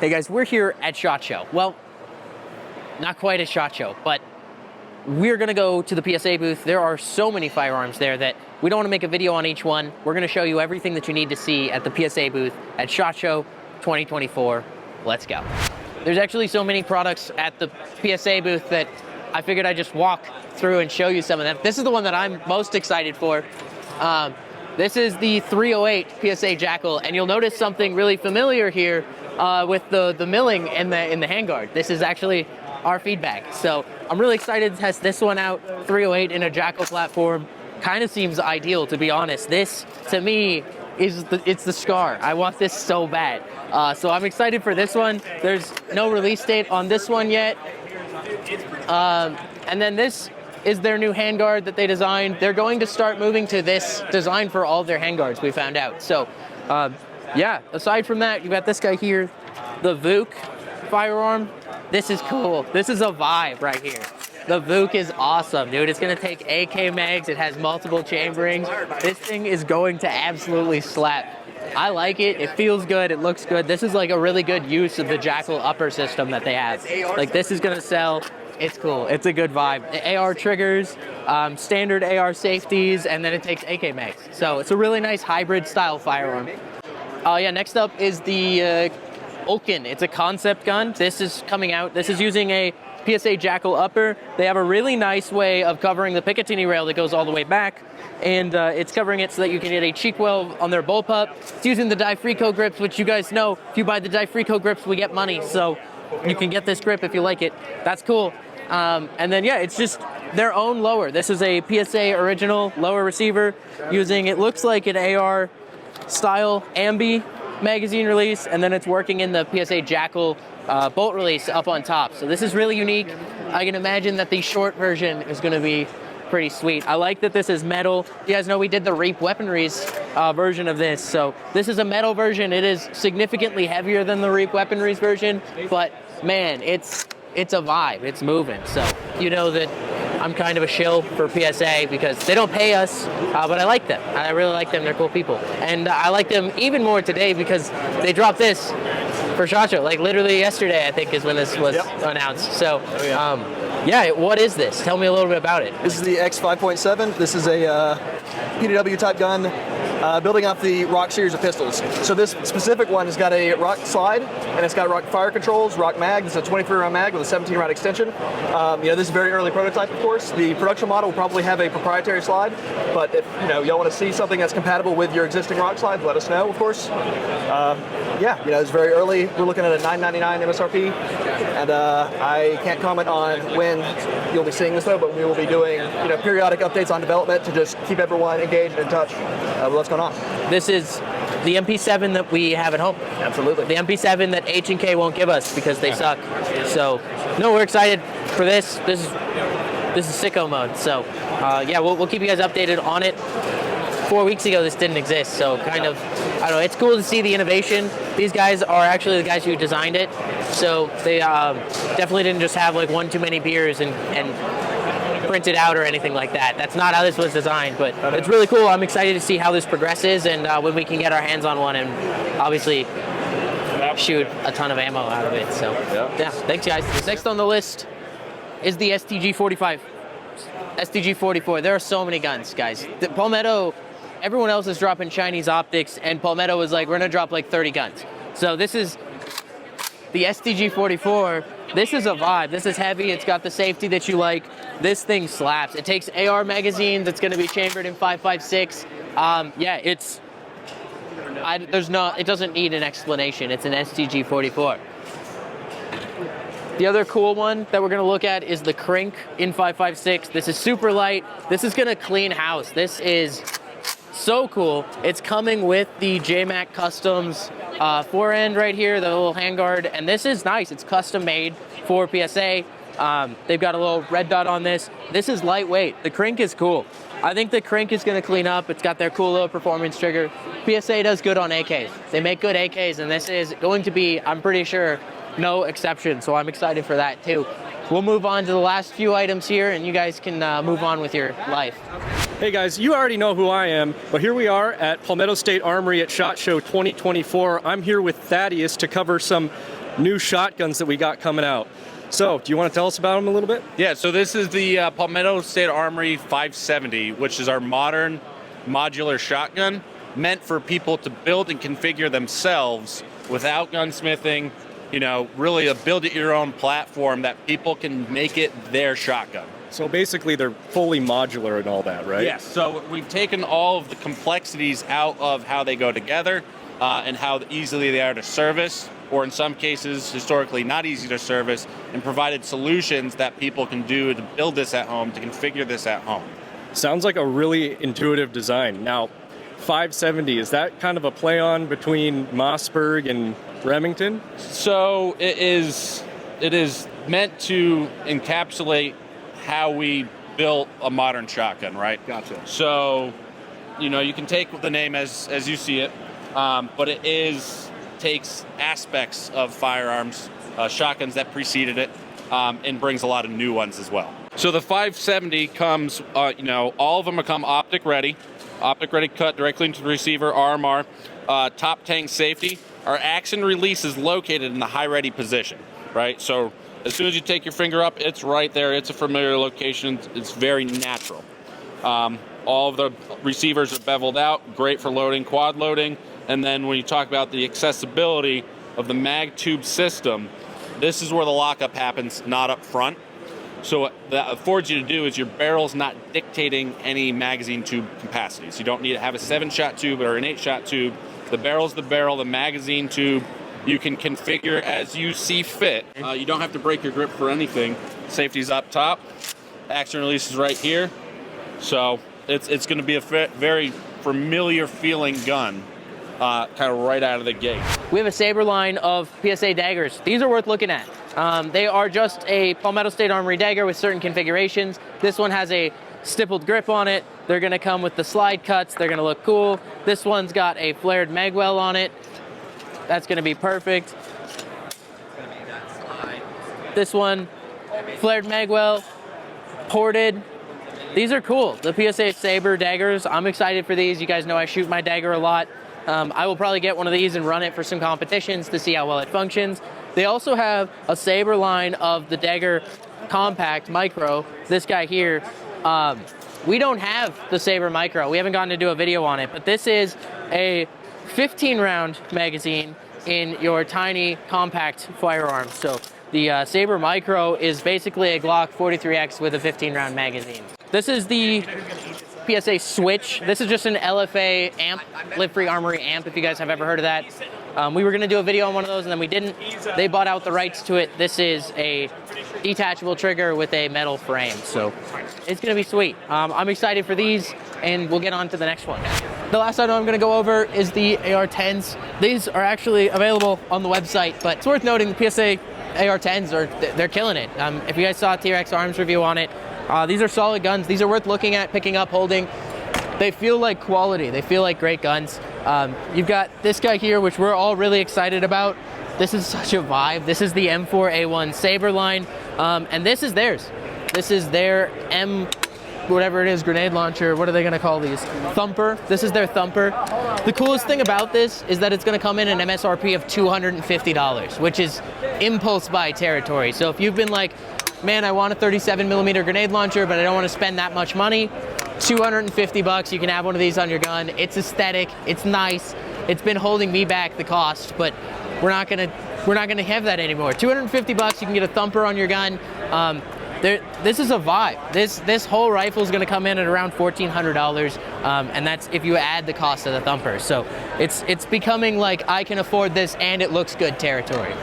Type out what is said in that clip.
Hey guys, we're here at SHOTSHOW. Well, not quite a SHOTSHOW, but we're gonna go to the PSA booth. There are so many firearms there that we don't wanna make a video on each one. We're gonna show you everything that you need to see at the PSA booth at SHOTSHOW 2024. Let's go. There's actually so many products at the PSA booth that I figured I'd just walk through and show you some of them. This is the one that I'm most excited for. This is the 308 PSA Jackal, and you'll notice something really familiar here with the milling in the handguard. This is actually our feedback. So I'm really excited to test this one out. 308 in a Jackal platform. Kind of seems ideal, to be honest. This, to me, it's the scar. I want this so bad. So I'm excited for this one. There's no release date on this one yet. And then this is their new handguard that they designed. They're going to start moving to this design for all of their handguards, we found out. So, yeah, aside from that, you've got this guy here, the VOOC firearm. This is cool. This is a vibe right here. The VOOC is awesome, dude. It's gonna take AK mags. It has multiple chamberings. This thing is going to absolutely slap. I like it. It feels good. It looks good. This is like a really good use of the Jackal upper system that they have. Like, this is gonna sell. It's cool. It's a good vibe. The AR triggers, standard AR safeties, and then it takes AK mags. So it's a really nice hybrid style firearm. Yeah, next up is the Ulkin. It's a concept gun. This is coming out. This is using a PSA Jackal upper. They have a really nice way of covering the Picatinny rail that goes all the way back, and it's covering it so that you can get a cheek well on their bullpup. It's using the Difrico grips, which you guys know, if you buy the Difrico grips, we get money, so you can get this grip if you like it. That's cool. And then, yeah, it's just their own lower. This is a PSA original lower receiver using, it looks like an AR style ambi magazine release, and then it's working in the PSA Jackal bolt release up on top. So this is really unique. I can imagine that the short version is going to be pretty sweet. I like that this is metal. You guys know we did the Reap Weaponries version of this. So this is a metal version. It is significantly heavier than the Reap Weaponries version, but man, it's a vibe. It's moving. So you know that I'm kind of a shill for PSA because they don't pay us, but I like them. I really like them. They're cool people. And I like them even more today because they dropped this for SHOTSHOW. Like literally yesterday, I think, is when this was announced. So, yeah, what is this? Tell me a little bit about it. This is the X5.7. This is a PDW type gun. Building off the Rock series of pistols. So this specific one has got a Rock slide, and it's got Rock fire controls, Rock mag. It's a 23-round mag with a 17-round extension. This is a very early prototype, of course. The production model will probably have a proprietary slide, but if y'all want to see something that's compatible with your existing Rock slide, let us know, of course. It's very early. We're looking at a $9.99 MSRP, and I can't comment on when you'll be seeing this though, but we will be doing periodic updates on development to just keep everyone engaged and in touch with what's going on. This is the MP7 that we have at home. Absolutely. The MP7 that H&K won't give us because they suck. So, no, we're excited for this. This is sicko mode. So, yeah, we'll keep you guys updated on it. 4 weeks ago, this didn't exist. So, kind of, I don't know, it's cool to see the innovation. These guys are actually the guys who designed it. So, they definitely didn't just have like one too many beers and print it out or anything like that. That's not how this was designed, but it's really cool. I'm excited to see how this progresses and when we can get our hands on one and obviously shoot a ton of ammo out of it. So, yeah, thanks guys. Next on the list is the STG-45. STG-44. There are so many guns, guys. The Palmetto, everyone else is dropping Chinese optics, and Palmetto was like, we're gonna drop like 30 guns. So this is the STG-44. This is a vibe. This is heavy. It's got the safety that you like. This thing slaps. It takes AR magazines. It's going to be chambered in 5.56. Yeah, it doesn't need an explanation. It's an STG-44. The other cool one that we're going to look at is the Crink in 5.56. This is super light. This is going to clean house. This is so cool. It's coming with the JMac Customs forend right here, the little handguard, and this is nice. It's custom made for PSA. They've got a little red dot on this. This is lightweight. The Crink is cool. I think the Crink is going to clean up. It's got their cool little performance trigger. PSA does good on AKs. They make good AKs, and this is going to be, I'm pretty sure, no exception. So I'm excited for that too. We'll move on to the last few items here, and you guys can move on with your life. Hey guys, you already know who I am, but here we are at Palmetto State Armory at SHOTSHOW 2024. I'm here with Thaddeus to cover some new shotguns that we got coming out. So, do you want to tell us about them a little bit? Yeah, so this is the Palmetto State Armory 570, which is our modern modular shotgun meant for people to build and configure themselves without gunsmithing, you know, really a build-it-your-own platform that people can make it their shotgun. So basically they're fully modular and all that, right? Yes, so we've taken all of the complexities out of how they go together and how easily they are to service, or in some cases, historically not easy to service, and provided solutions that people can do to build this at home, to configure this at home. Sounds like a really intuitive design. Now, 570, is that kind of a play on between Mossberg and Remington? So it is meant to encapsulate how we built a modern shotgun, right? Gotcha. So, you know, you can take the name as you see it, but it takes aspects of firearms, shotguns that preceded it, and brings a lot of new ones as well. So the 570 comes, you know, all of them come optic ready cut directly into the receiver, RMR, top tank safety. Our action release is located in the high ready position, right? So as soon as you take your finger up, it's right there. It's a familiar location. It's very natural. All of the receivers are beveled out, great for loading, quad loading. And then when you talk about the accessibility of the mag tube system, this is where the lockup happens, not up front. So what that affords you to do is your barrel's not dictating any magazine tube capacity. So you don't need to have a 7-shot tube or an 8-shot tube. The barrel's the barrel, the magazine tube, you can configure as you see fit. You don't have to break your grip for anything. Safety's up top. Action release is right here. So it's going to be a very familiar feeling gun, kind of right out of the gate. We have a Saber line of PSA Daggers. These are worth looking at. They are just a Palmetto State Armory dagger with certain configurations. This one has a stippled grip on it. They're gonna come with the slide cuts. They're gonna look cool. This one's got a flared magwell on it. That's gonna be perfect. This one, flared magwell, ported. These are cool. The PSA Saber daggers, I'm excited for these. You guys know I shoot my dagger a lot. I will probably get one of these and run it for some competitions to see how well it functions. They also have a Saber line of the Dagger Compact Micro, this guy here. We don't have the Saber Micro. We haven't gotten to do a video on it, but this is a 15-round magazine in your tiny compact firearm. So the Saber Micro is basically a Glock 43X with a 15-round magazine. This is the PSA Switch. This is just an LFA amp, Live-Free Armory amp, if you guys have ever heard of that. We were gonna do a video on one of those and then we didn't. They bought out the rights to it. This is a detachable trigger with a metal frame, so it's gonna be sweet. I'm excited for these, and we'll get on to the next one. The last item I'm gonna go over is the AR-10s. These are actually available on the website, but it's worth noting the PSA AR-10s they're killing it. If you guys saw a T-Rex Arms review on it, these are solid guns. These are worth looking at, picking up, holding. They feel like quality. They feel like great guns. You've got this guy here, which we're all really excited about. This is such a vibe. This is the M4A1 Saber line, and this is theirs. This is their whatever it is, grenade launcher. What are they gonna call these? Thumper. This is their Thumper. The coolest thing about this is that it's gonna come in an MSRP of $250, which is impulse buy territory. So if you've been like, man, I want a 37mm grenade launcher, but I don't want to spend that much money, $250, you can have one of these on your gun. It's aesthetic, it's nice. It's been holding me back the cost, but we're not gonna have that anymore. $250, you can get a Thumper on your gun. This is a vibe. This whole rifle is gonna come in at around $1,400, and that's if you add the cost of the Thumper. So it's becoming like I can afford this and it looks good territory.